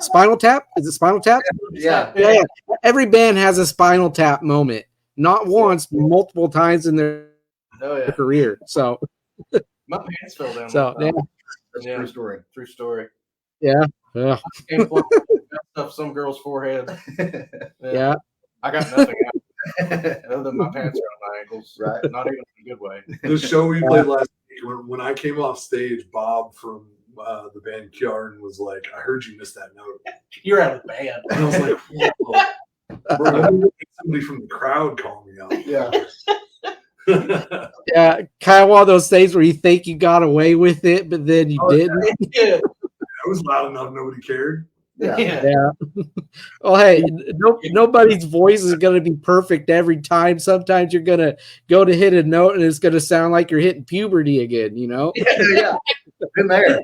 Spinal Tap? Is it Spinal Tap? Yeah. Every band has a Spinal Tap moment, not once, multiple times in their career. So my pants fell down. So that's a true story. Yeah. Stuff some girl's forehead. Yeah. I got nothing other than my pants around my ankles. Right. Not even in a good way. The show we played last week, when I came off stage, Bob from the band Kjarn was like, I heard you missed that note. You're out of the band. And I was like, whoa. Bro, somebody from the crowd called me out. Yeah. Yeah, kind of one of those things where you think you got away with it, but then you didn't. It was loud enough, nobody cared. Yeah. Yeah. Oh, hey, nobody's voice is going to be perfect every time. Sometimes you're going to go to hit a note and it's going to sound like you're hitting puberty again, you know? Yeah. Been there.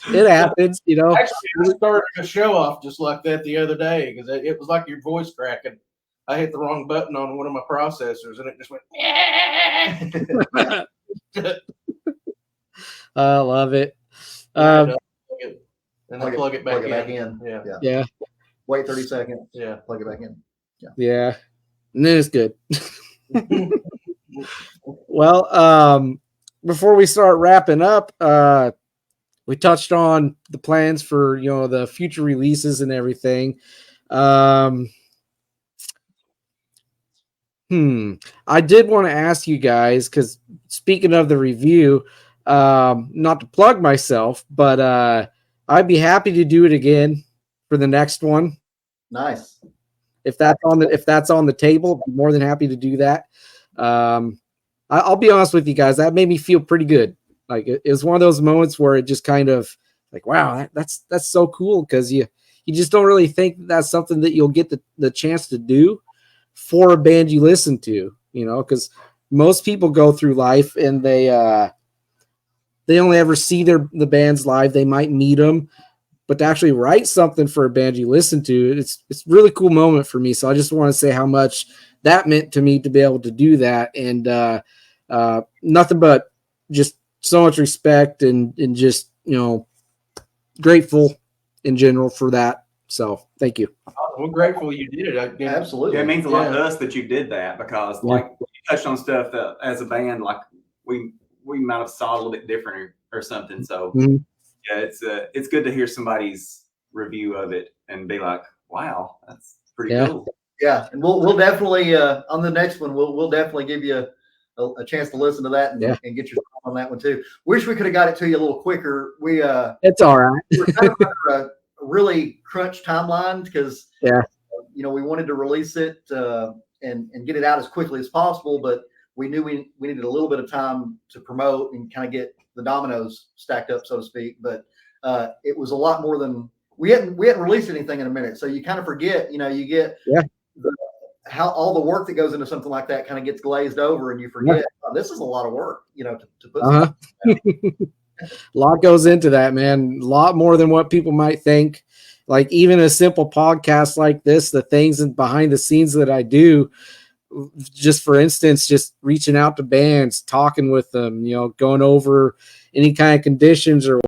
It happens, you know? Actually, I started a show off just like that the other day because it was like your voice cracking. I hit the wrong button on one of my processors and it just went. I love it. And then plug it back back in. in. Yeah. Yeah. Wait 30 seconds. Yeah. Plug it back in. Yeah. And then it's good. Well, before we start wrapping up, we touched on the plans for, you know, the future releases and everything. I did want to ask you guys, because speaking of the review, not to plug myself, but I'd be happy to do it again for the next one. Nice. If that's on the table, I'm more than happy to do that. I'll be honest with you guys, that made me feel pretty good. Like it was one of those moments where it just kind of like, wow, that's so cool, because you just don't really think that's something that you'll get the chance to do for a band you listen to, you know, because most people go through life and they only ever see the bands live. They might meet them, but to actually write something for a band you listen to, it's a really cool moment for me. So I just want to say how much that meant to me to be able to do that, and nothing but just so much respect and just, you know, grateful in general for that. So thank you. We're grateful you did it. Absolutely. Yeah, it means a lot to us that you did that, because like you touched on stuff that as a band, like we might have saw a little bit different or something. So yeah, it's good to hear somebody's review of it and be like, wow, that's pretty cool. Yeah, and we'll definitely on the next one we'll definitely give you a chance to listen to that and get your thoughts on that one too. Wish we could have got it to you a little quicker. It's all right. We're kind of under a really crunch timeline because you know, we wanted to release it and get it out as quickly as possible, but we knew we needed a little bit of time to promote and kind of get the dominoes stacked up, so to speak. But it was a lot more than we hadn't released anything in a minute, so you kind of forget. You know, you get how all the work that goes into something like that kind of gets glazed over, and you forget this is a lot of work. You know, to put. A lot goes into that, man. A lot more than what people might think. Like even a simple podcast like this, the things and behind the scenes that I do, just for instance, just reaching out to bands, talking with them, you know, going over any kind of conditions or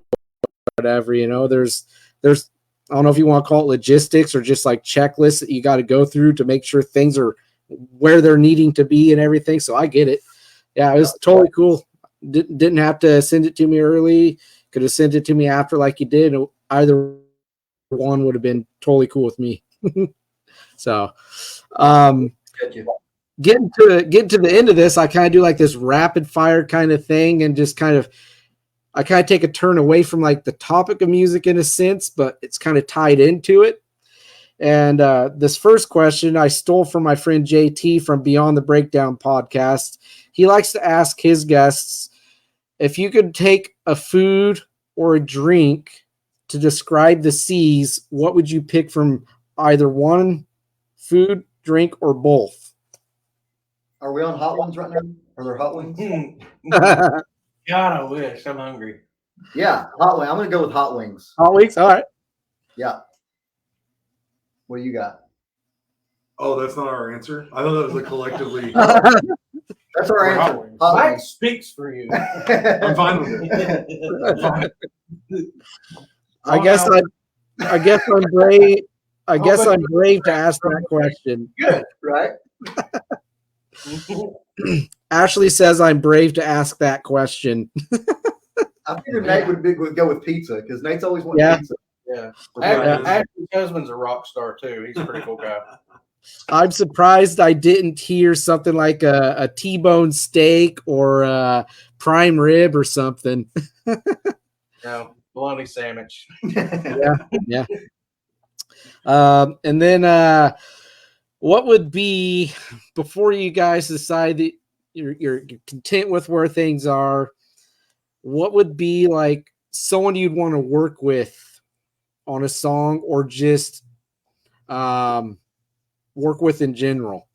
whatever, you know, there's, I don't know if you want to call it logistics or just like checklists that you got to go through to make sure things are where they're needing to be and everything. So I get it. Yeah, it was totally cool. Didn't have to send it to me early. Could have sent it to me after like you did. Either one would have been totally cool with me. So getting to the end of this, I kind of do like this rapid fire kind of thing, and just I kind of take a turn away from like the topic of music in a sense, but it's kind of tied into it. And this first question I stole from my friend JT from Beyond the Breakdown podcast. He likes to ask his guests, if you could take a food or a drink to describe the seas, what would you pick from either one food, drink, or both? Are we on hot ones right now? Are there hot wings? God, I wish. I'm hungry. Yeah, hot wings. I'm going to go with hot wings. Hot wings? All right. Yeah. What do you got? Oh, that's not our answer. I thought that was a collectively. That's our answer. Mike speaks for you. I'm fine with it. I guess I'm brave. I guess I'm brave to ask that question. Good, right? Ashley says I'm brave to ask that question. I figured Nate would go with pizza because Nate's always wanted pizza. Yeah. Ashley's husband's a rock star too. He's a pretty cool guy. I'm surprised I didn't hear something like a T-bone steak or a prime rib or something. No, bologna sandwich. Yeah. And then what would be, before you guys decide that you're content with where things are, what would be like someone you'd want to work with on a song, or just work with in general?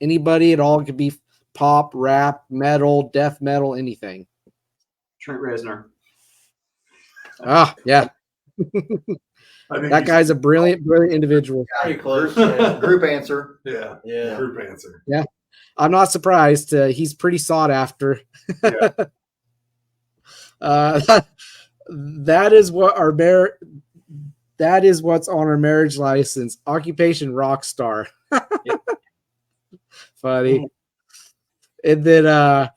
Anybody at all. It could be pop, rap, metal, death metal, anything. Trent Reznor. Ah, yeah. I think That guy's a brilliant individual. Pretty close. Group answer. Yeah, Yeah. group answer. I'm not surprised. He's pretty sought after. Yeah. That is what's on our marriage license. Occupation rock star. Funny. And then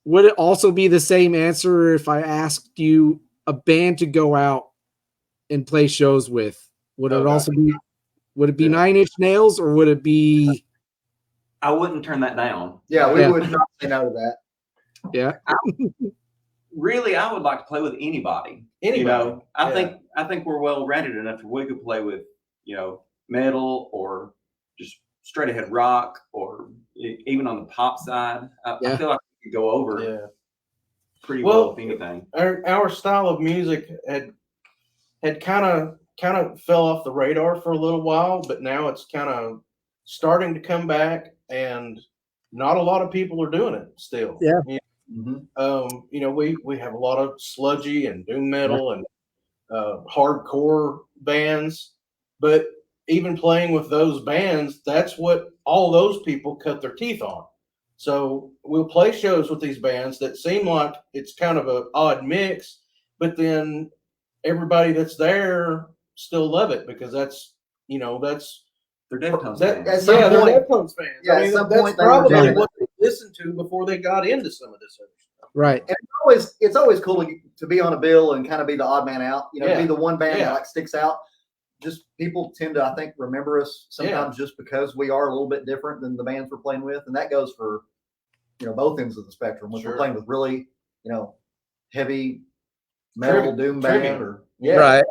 would it also be the same answer if I asked you a band to go out and play shows with? Would it also be Nine Inch Nails, or would it be? I wouldn't turn that down. Yeah, we would not say no to that. Yeah. Really, I would like to play with anybody. You know, I think we're well rounded enough that we could play with, metal or just straight ahead rock, or even on the pop side. I feel like we could go over pretty well with anything. Our style of music had kind of fell off the radar for a little while, but now it's kind of starting to come back, and not a lot of people are doing it still. Yeah. We have a lot of sludgy and doom metal and hardcore bands, but even playing with those bands, that's what all those people cut their teeth on. So we'll play shows with these bands that seem like it's kind of an odd mix, but then everybody that's there still love it because that's They're Deftones That- fans. at some they're point- Deftones fans. Yeah, at some that's point they were probably doing what they listened to before they got into some of this other stuff. Right. And it's always cool to be on a bill and kind of be the odd man out. To be the one band that like sticks out. Just people tend to, I think, remember us sometimes just because we are a little bit different than the bands we're playing with, and that goes for both ends of the spectrum. When we're playing with really heavy metal doom band, or Right.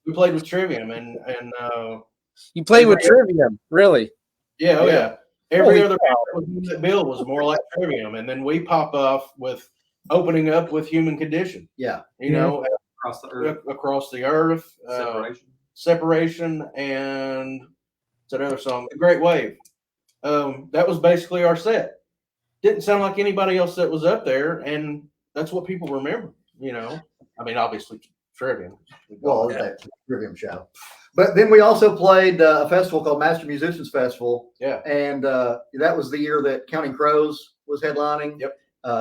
We played with Trivium and You played with Trivium, really? yeah. Every Holy other band that was in that bill was more like Trivium, and then we pop off with opening up with Human Condition. Yeah. Across the earth. Across the earth, separation, and it's another song, The Great Wave. That was basically our set. Didn't sound like anybody else that was up there, and that's what people remember. I mean, obviously Trivium. Well, that's a Trivium show. But then we also played a festival called Master Musicians Festival. Yeah. And that was the year that Counting Crows was headlining. Yep.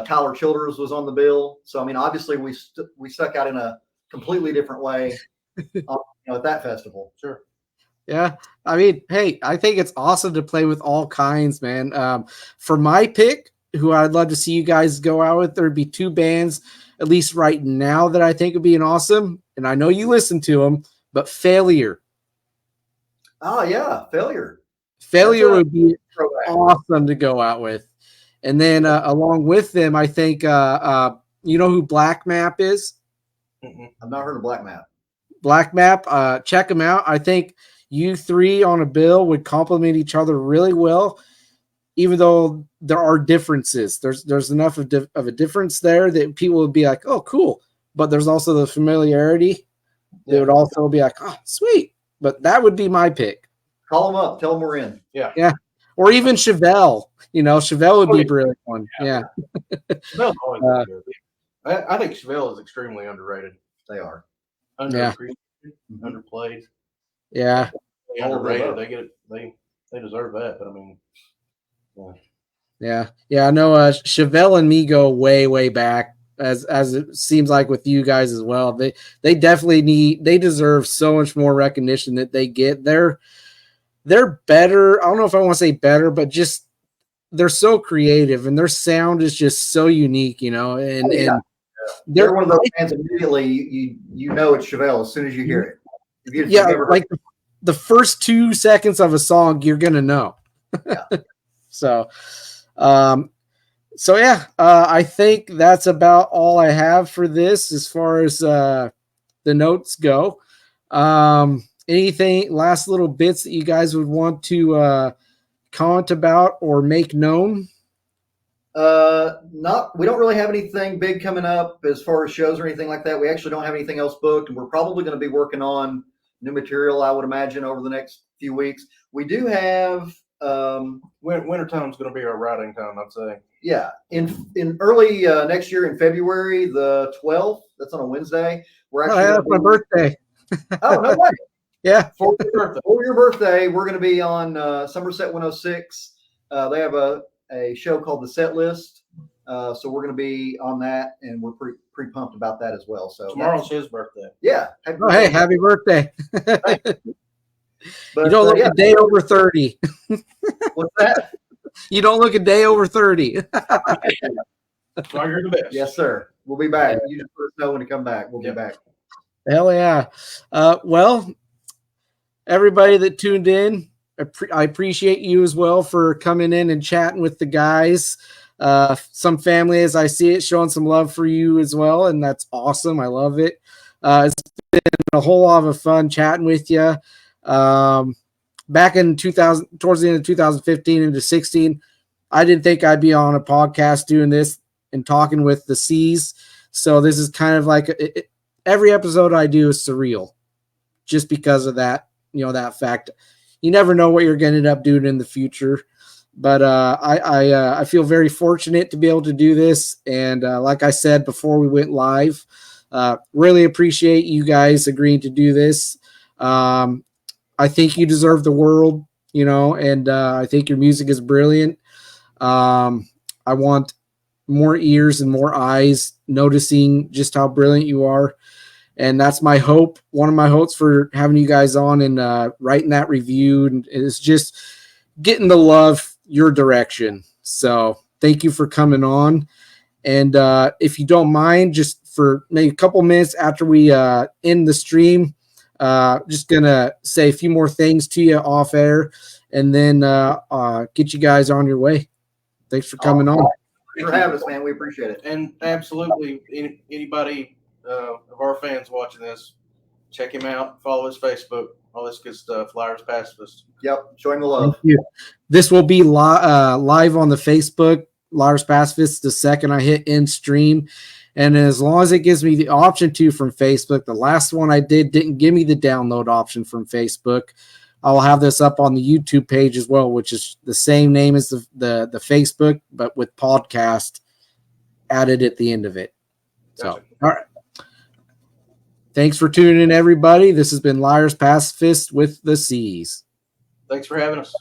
Tyler Childers was on the bill. So, I mean, obviously we stuck out in a completely different way at that festival. Sure. Yeah. I mean, hey, I think it's awesome to play with all kinds, man. For my pick, who I'd love to see you guys go out with, there'd be two bands, at least right now, that I think would be an awesome, and I know you listen to them, but Failure. Oh, yeah. Failure Would be awesome to go out with. And then along with them, I think, you know who Black Map is? I've not heard of Black Map. Black Map, check them out. I think you three on a bill would complement each other really well, even though there are differences. There's enough of a difference there that people would be like, oh, cool. But there's also the familiarity. They would also be like, oh, sweet. But that would be my pick. Call them up. Tell them we're in. Yeah. Or even Chevelle. Chevelle would be a brilliant one. Yeah. Chevelle's always good. I think Chevelle is extremely underrated. They are. Underappreciated, underplayed. Yeah. Underrated. They get it. They deserve that. But I mean, Yeah. I know Chevelle and me go way, way back, as it seems like with you guys as well. They definitely they deserve so much more recognition that they get. They're better. I don't know if I want to say better, but just they're so creative and their sound is just so unique, and they're one of those bands immediately you know it's Chevelle as soon as you hear it. If you've never like the first 2 seconds of a song, you're gonna know. Yeah. I think that's about all I have for this as far as the notes go. Anything last little bits that you guys would want to comment about or make known? We don't really have anything big coming up as far as shows or anything like that. We actually don't have anything else booked, and we're probably going to be working on new material, I would imagine, over the next few weeks. We do have Wintertime's going to be our writing time, I'd say. yeah, in early next year in February the 12th. That's on a Wednesday. We're actually that's my birthday. Oh, no way. Yeah. For your birthday, we're going to be on Somerset 106. They have a show called The Set List. So we're going to be on that, and we're pretty pumped about that as well. So tomorrow's his birthday. Yeah. Happy birthday. But, you don't look a day over 30. What's that? You don't look a day over 30. So you're the best. Yes, sir. We'll be back. You just let us know when to come back. We'll be back. Hell yeah. Well, everybody that tuned in, I appreciate you as well for coming in and chatting with the guys. Some family, as I see it, showing some love for you as well, and that's awesome. I love it. It's been a whole lot of fun chatting with you. Back in 2000, towards the end of 2015 into 16, I didn't think I'd be on a podcast doing this and talking with the C's. So this is kind of like every episode I do is surreal, just because of that. That fact. You never know what you're going to end up doing in the future. But I feel very fortunate to be able to do this. And like I said before we went live, really appreciate you guys agreeing to do this. I think you deserve the world, and I think your music is brilliant. I want more ears and more eyes noticing just how brilliant you are. And that's my hope. One of my hopes for having you guys on and writing that review and is just getting the love your direction. So thank you for coming on. And if you don't mind, just for maybe a couple minutes after we end the stream, just going to say a few more things to you off air and then get you guys on your way. Thanks for coming on. Thanks for having us, man. We appreciate it. And absolutely, anybody of our fans watching this, check him out, follow his Facebook, all this good stuff. Liars Pacifist. Yep, showing the love. Thank you. This will be live on the Facebook, Liars Pacifist, the second I hit end stream. And as long as it gives me the option to from Facebook, the last one I didn't give me the download option from Facebook. I'll have this up on the YouTube page as well, which is the same name as the Facebook, but with podcast added at the end of it. So, all right. Thanks for tuning in, everybody. This has been Liars Pacifist with the C's. Thanks for having us.